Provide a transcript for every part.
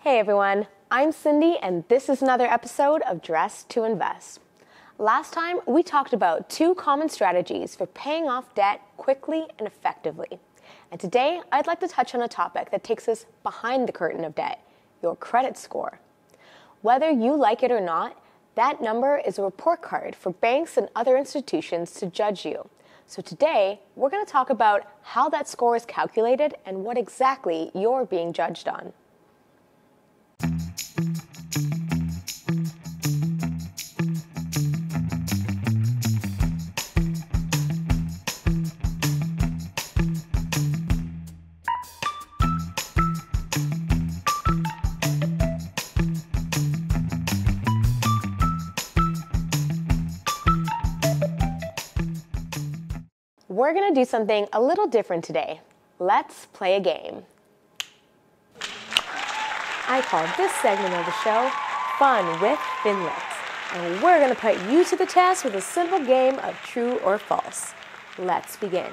Hey everyone, I'm Cindy and this is another episode of Dressed to Invest. Last time we talked about 2 common strategies for paying off debt quickly and effectively. And today I'd like to touch on a topic that takes us behind the curtain of debt, your credit score. Whether you like it or not, that number is a report card for banks and other institutions to judge you. So today we're going to talk about how that score is calculated and what exactly you're being judged on. We're going to do something a little different today. Let's play a game. I call this segment of the show Fun with Finlit. And we're going to put you to the test with a simple game of true or false. Let's begin.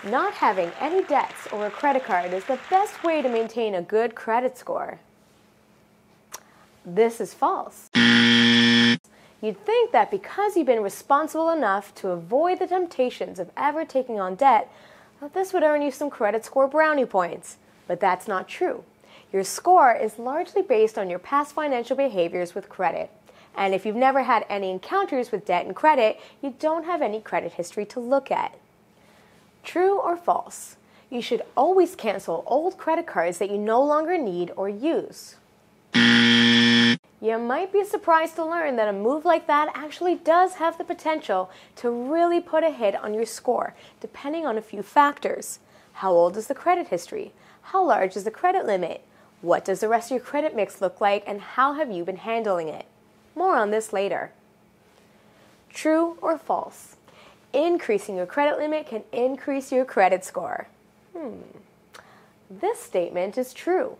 Not having any debts or a credit card is the best way to maintain a good credit score. This is false. You'd think that because you've been responsible enough to avoid the temptations of ever taking on debt, that this would earn you some credit score brownie points. But that's not true. Your score is largely based on your past financial behaviors with credit. And if you've never had any encounters with debt and credit, you don't have any credit history to look at. True or false? You should always cancel old credit cards that you no longer need or use. You might be surprised to learn that a move like that actually does have the potential to really put a hit on your score, depending on a few factors. How old is the credit history? How large is the credit limit? What does the rest of your credit mix look like, and how have you been handling it? More on this later. True or false? Increasing your credit limit can increase your credit score. This statement is true.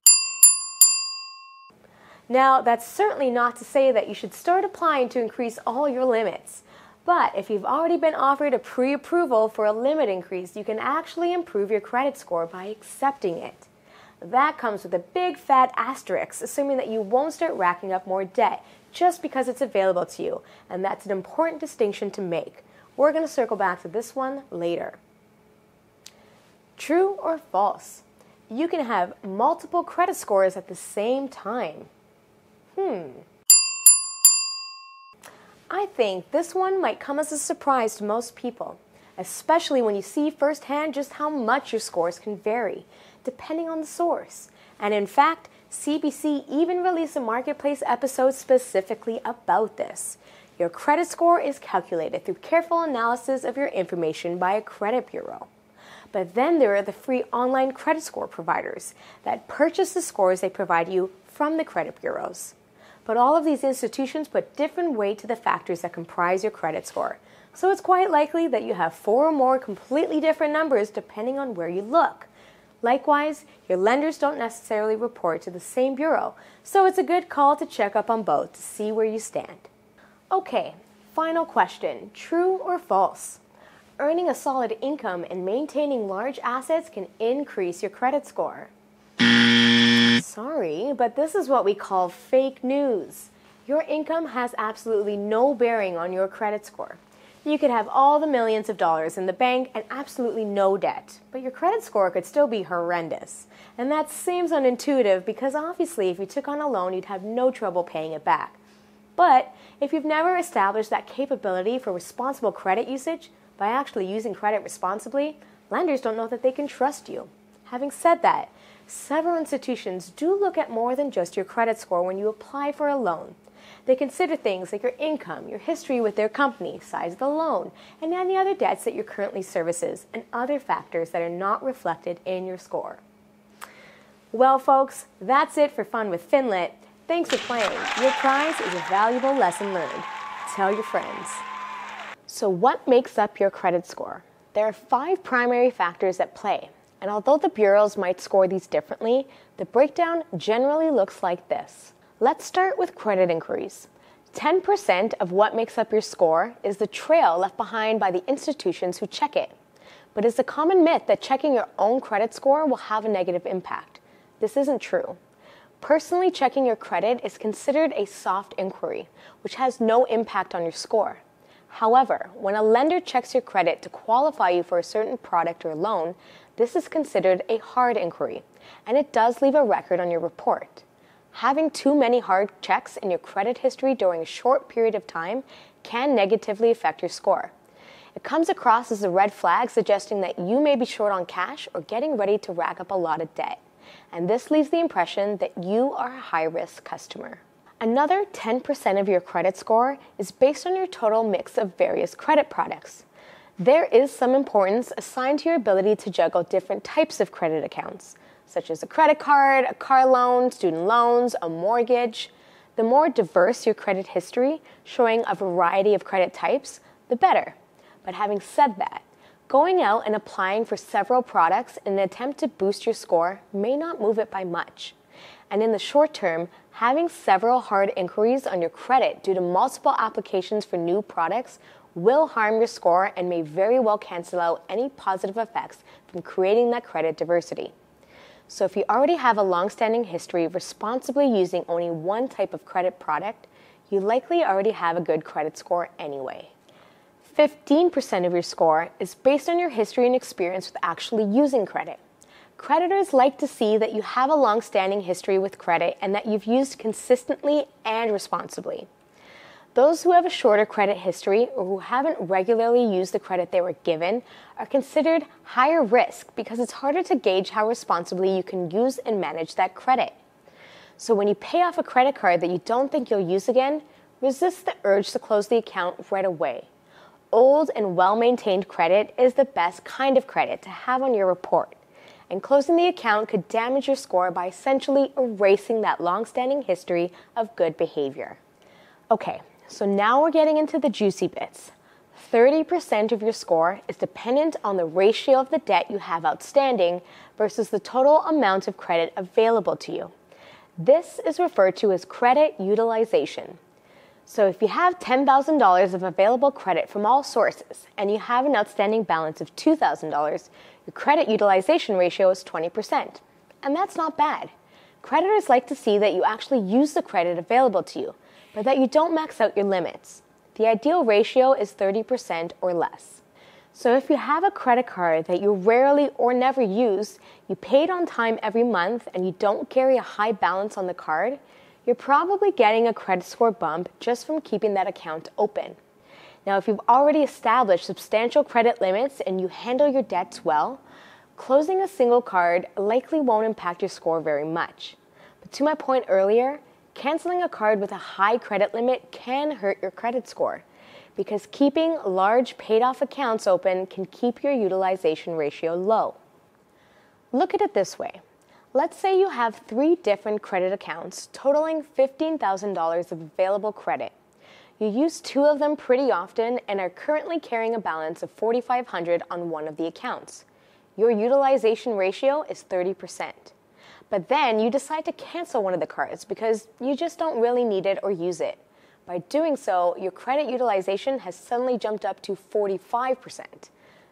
Now, that's certainly not to say that you should start applying to increase all your limits. But if you've already been offered a pre-approval for a limit increase, you can actually improve your credit score by accepting it. That comes with a big fat asterisk, assuming that you won't start racking up more debt just because it's available to you. And that's an important distinction to make. We're going to circle back to this one later. True or false? You can have multiple credit scores at the same time. I think this one might come as a surprise to most people, especially when you see firsthand just how much your scores can vary, depending on the source. And in fact, CBC even released a Marketplace episode specifically about this. Your credit score is calculated through careful analysis of your information by a credit bureau. But then there are the free online credit score providers that purchase the scores they provide you from the credit bureaus. But all of these institutions put different weight to the factors that comprise your credit score. So it's quite likely that you have 4 or more completely different numbers depending on where you look. Likewise, your lenders don't necessarily report to the same bureau, so it's a good call to check up on both to see where you stand. Okay, final question, true or false? Earning a solid income and maintaining large assets can increase your credit score. Sorry, but this is what we call fake news. Your income has absolutely no bearing on your credit score. You could have all the millions of dollars in the bank and absolutely no debt, but your credit score could still be horrendous. And that seems unintuitive because obviously if you took on a loan, you'd have no trouble paying it back. But if you've never established that capability for responsible credit usage by actually using credit responsibly, lenders don't know that they can trust you. Having said that, several institutions do look at more than just your credit score when you apply for a loan. They consider things like your income, your history with their company, size of the loan, and any other debts that you're currently services, and other factors that are not reflected in your score. Well, folks, that's it for Fun with Finlit. Thanks for playing. Your prize is a valuable lesson learned. Tell your friends. So what makes up your credit score? There are 5 primary factors at play. And although the bureaus might score these differently, the breakdown generally looks like this. Let's start with credit inquiries. 10% of what makes up your score is the trail left behind by the institutions who check it. But it's a common myth that checking your own credit score will have a negative impact. This isn't true. Personally checking your credit is considered a soft inquiry, which has no impact on your score. However, when a lender checks your credit to qualify you for a certain product or loan, this is considered a hard inquiry, and it does leave a record on your report. Having too many hard checks in your credit history during a short period of time can negatively affect your score. It comes across as a red flag suggesting that you may be short on cash or getting ready to rack up a lot of debt, and this leaves the impression that you are a high-risk customer. Another 10% of your credit score is based on your total mix of various credit products. There is some importance assigned to your ability to juggle different types of credit accounts, such as a credit card, a car loan, student loans, a mortgage. The more diverse your credit history, showing a variety of credit types, the better. But having said that, going out and applying for several products in an attempt to boost your score may not move it by much. And in the short term, having several hard inquiries on your credit due to multiple applications for new products will harm your score and may very well cancel out any positive effects from creating that credit diversity. So if you already have a long-standing history of responsibly using only one type of credit product, you likely already have a good credit score anyway. 15% of your score is based on your history and experience with actually using credit. Creditors like to see that you have a long-standing history with credit and that you've used consistently and responsibly. Those who have a shorter credit history or who haven't regularly used the credit they were given are considered higher risk because it's harder to gauge how responsibly you can use and manage that credit. So when you pay off a credit card that you don't think you'll use again, resist the urge to close the account right away. Old and well-maintained credit is the best kind of credit to have on your report, and closing the account could damage your score by essentially erasing that long-standing history of good behavior. Okay, so now we're getting into the juicy bits. 30% of your score is dependent on the ratio of the debt you have outstanding versus the total amount of credit available to you. This is referred to as credit utilization. So if you have $10,000 of available credit from all sources and you have an outstanding balance of $2,000, your credit utilization ratio is 20%. And that's not bad. Creditors like to see that you actually use the credit available to you, but that you don't max out your limits. The ideal ratio is 30% or less. So if you have a credit card that you rarely or never use, you pay it on time every month, and you don't carry a high balance on the card, you're probably getting a credit score bump just from keeping that account open. Now, if you've already established substantial credit limits and you handle your debts well, closing a single card likely won't impact your score very much. But to my point earlier, canceling a card with a high credit limit can hurt your credit score because keeping large paid-off accounts open can keep your utilization ratio low. Look at it this way. Let's say you have 3 different credit accounts totaling $15,000 of available credit. You use 2 of them pretty often and are currently carrying a balance of $4,500 on one of the accounts. Your utilization ratio is 30%. But then you decide to cancel one of the cards because you just don't really need it or use it. By doing so, your credit utilization has suddenly jumped up to 45%.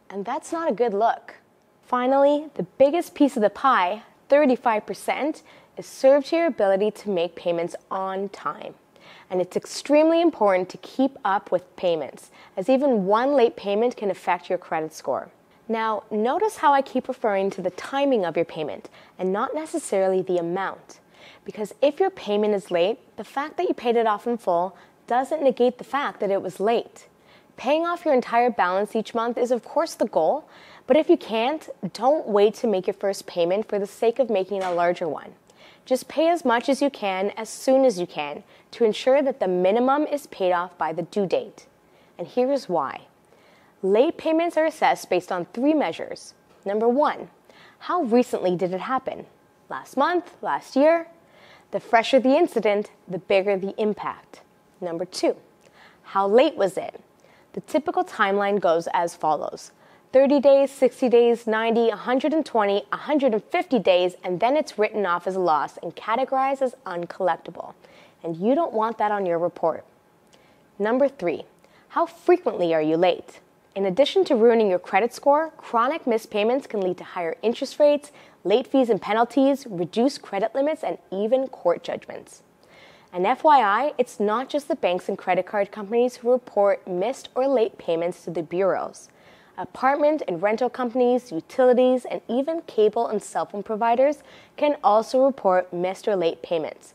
And that's not a good look. Finally, the biggest piece of the pie, 35%, is served to your ability to make payments on time. And it's extremely important to keep up with payments, as even one late payment can affect your credit score. Now, notice how I keep referring to the timing of your payment and not necessarily the amount. Because if your payment is late, the fact that you paid it off in full doesn't negate the fact that it was late. Paying off your entire balance each month is of course the goal, but if you can't, don't wait to make your first payment for the sake of making a larger one. Just pay as much as you can as soon as you can to ensure that the minimum is paid off by the due date. And here's why. Late payments are assessed based on 3 measures. Number 1, how recently did it happen? Last month? Last year? The fresher the incident, the bigger the impact. Number 2, how late was it? The typical timeline goes as follows. 30 days, 60 days, 90, 120, 150 days, and then it's written off as a loss and categorized as uncollectible. And you don't want that on your report. Number 3, how frequently are you late? In addition to ruining your credit score, chronic missed payments can lead to higher interest rates, late fees and penalties, reduced credit limits, and even court judgments. And FYI, it's not just the banks and credit card companies who report missed or late payments to the bureaus. Apartment and rental companies, utilities, and even cable and cell phone providers can also report missed or late payments.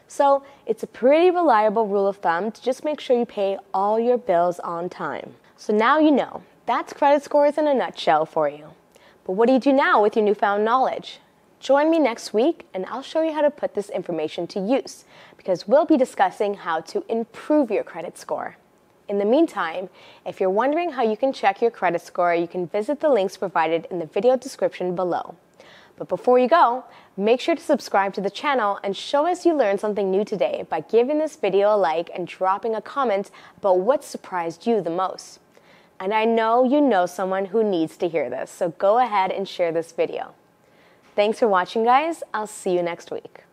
So it's a pretty reliable rule of thumb to just make sure you pay all your bills on time. So now you know. That's credit scores in a nutshell for you. But what do you do now with your newfound knowledge? Join me next week and I'll show you how to put this information to use, because we'll be discussing how to improve your credit score. In the meantime, if you're wondering how you can check your credit score, you can visit the links provided in the video description below. But before you go, make sure to subscribe to the channel and show us you learned something new today by giving this video a like and dropping a comment about what surprised you the most. And I know you know someone who needs to hear this, so go ahead and share this video. Thanks for watching, guys. I'll see you next week.